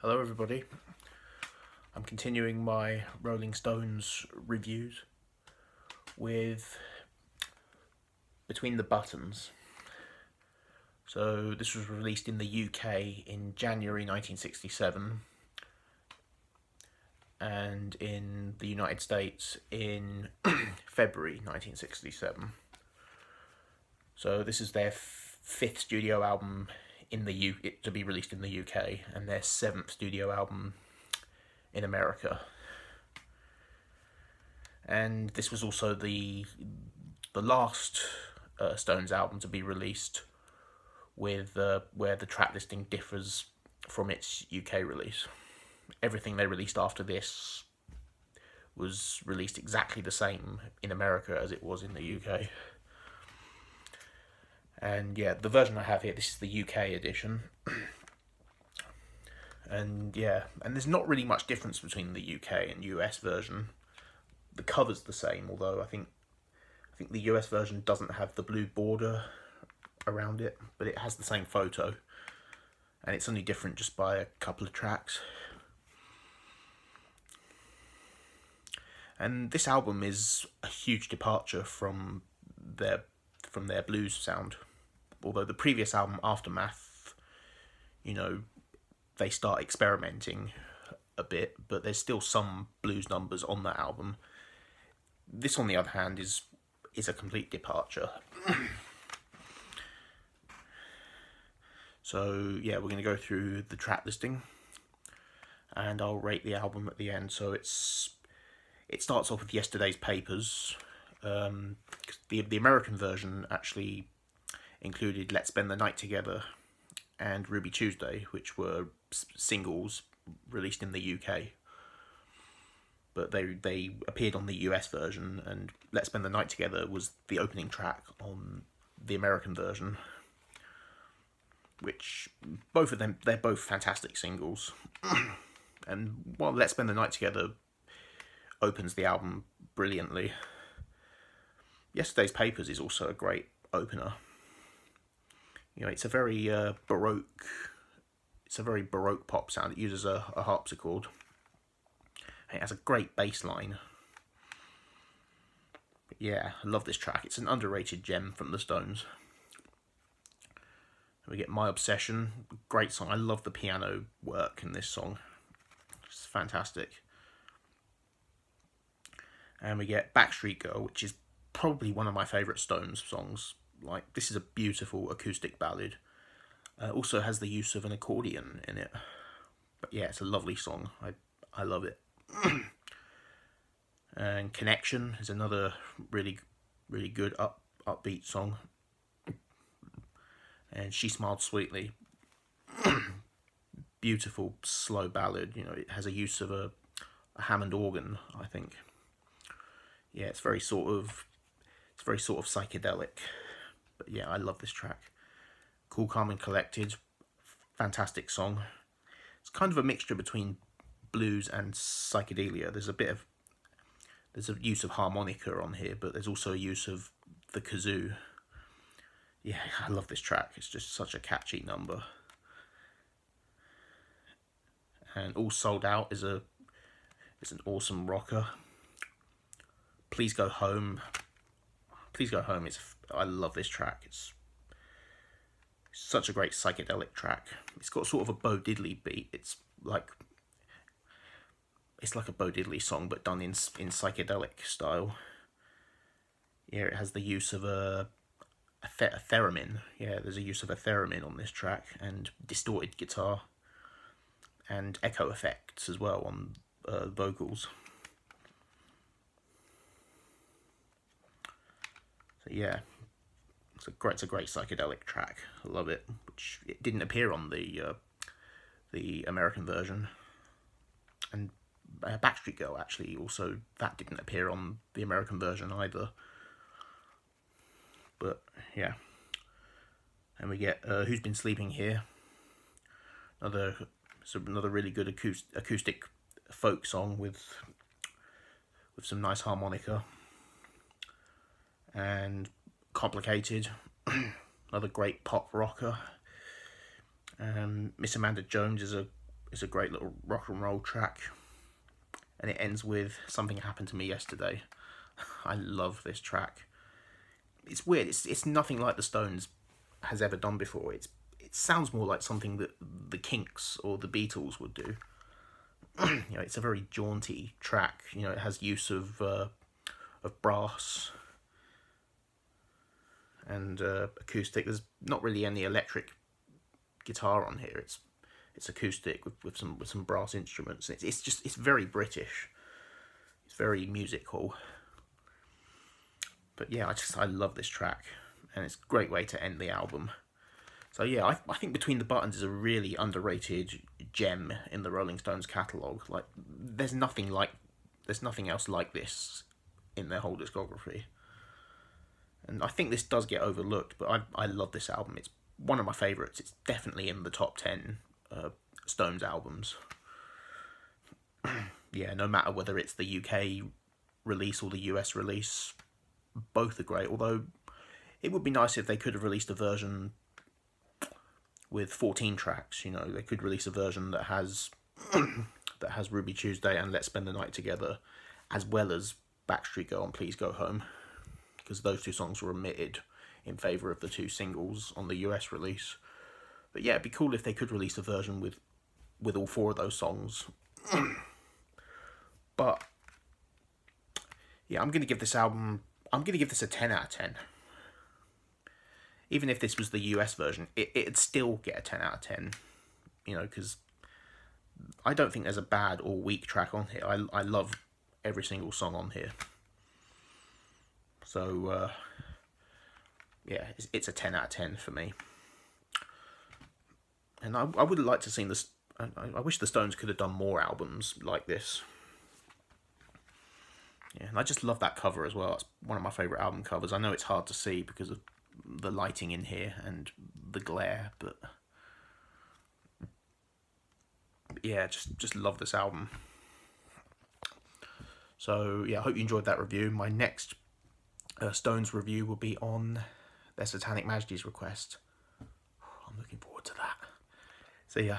Hello everybody, I'm continuing my Rolling Stones reviews with Between the Buttons. So this was released in the UK in January 1967 and in the United States in February 1967. So this is their fifth studio album to be released in the UK, and their seventh studio album in America. And this was also the last Stones album to be released with where the track listing differs from its UK release. Everything they released after this was released exactly the same in America as it was in the UK. And yeah, the version I have here, this is the UK edition. And yeah, and there's not really much difference between the UK and US version. The cover's the same, although I think the US version doesn't have the blue border around it, but it has the same photo, and it's only different just by a couple of tracks. And this album is a huge departure from their blues sound. Although the previous album, Aftermath, you know, they start experimenting a bit, but there's still some blues numbers on that album. This, on the other hand, is a complete departure. So yeah, we're going to go through the track listing, and I'll rate the album at the end. So it starts off with Yesterday's Papers. The American version actually included Let's Spend the Night Together and Ruby Tuesday, which were singles released in the UK. But they appeared on the US version, and Let's Spend the Night Together was the opening track on the American version, which both of them, they're both fantastic singles. And while Let's Spend the Night Together opens the album brilliantly, Yesterday's Papers is also a great opener. You know, it's a very baroque pop sound. It uses a harpsichord. It has a great bass line. But yeah, I love this track. It's an underrated gem from the Stones. We get My Obsession, great song. I love the piano work in this song. It's fantastic. And we get Backstreet Girl, which is probably one of my favourite Stones songs. Like, this is a beautiful acoustic ballad. Also has the use of an accordion in it. But yeah, it's a lovely song. I love it. And Connection is another really good upbeat song. And She Smiled Sweetly. Beautiful slow ballad. You know, it has a use of a Hammond organ, I think. Yeah, it's very sort of psychedelic. But yeah, I love this track. Cool, Calm and Collected, fantastic song. It's kind of a mixture between blues and psychedelia. There's a use of harmonica on here, but there's also a use of the kazoo. Yeah, I love this track. It's just such a catchy number. And All Sold Out is an awesome rocker. Please Go Home. I love this track. It's such a great psychedelic track. It's got sort of a Bo Diddley beat. It's like a Bo Diddley song, but done in psychedelic style. Yeah, it has the use of a theremin. Yeah, there's a use of a theremin on this track, and distorted guitar, and echo effects as well on vocals. So yeah, it's a great psychedelic track. I love it. Which it didn't appear on the American version, and Backstreet Girl actually also, that didn't appear on the American version either. But yeah, and we get Who's Been Sleeping Here. Another really good acoustic folk song with some nice harmonica. And Complicated, another great pop rocker. Miss Amanda Jones is a it's a great little rock and roll track, and it ends with Something Happened to Me Yesterday. I love this track. It's weird. It's nothing like the Stones has ever done before. It sounds more like something that the Kinks or the Beatles would do. You know, it's a very jaunty track. You know, it has use of brass and acoustic. There's not really any electric guitar on here. It's acoustic with some brass instruments. It's very British. It's very musical. But yeah, I love this track, and it's a great way to end the album. So yeah, I think Between the Buttons is a really underrated gem in the Rolling Stones catalogue. Like, there's nothing else like this in their whole discography. And I think this does get overlooked, but I love this album. It's one of my favourites. It's definitely in the top 10 Stones albums. Yeah, no matter whether it's the UK release or the US release, both are great. Although it would be nice if they could have released a version with 14 tracks. You know, they could release a version that has Ruby Tuesday and Let's Spend the Night Together, as well as Backstreet Girl and Please Go Home, because those two songs were omitted in favour of the two singles on the US release. But yeah, it'd be cool if they could release a version with all four of those songs. But yeah, I'm going to give this a 10 out of 10. Even if this was the US version, it'd still get a 10 out of 10. You know, because I don't think there's a bad or weak track on here. I love every single song on here. So, yeah, it's a 10 out of 10 for me. And I would have liked to see this. I wish the Stones could have done more albums like this. Yeah, and I just love that cover as well. It's one of my favourite album covers. I know it's hard to see because of the lighting in here and the glare, but yeah, just love this album. So yeah, I hope you enjoyed that review. My next Stones review will be on their Satanic Majesty's Request. I'm looking forward to that. See ya.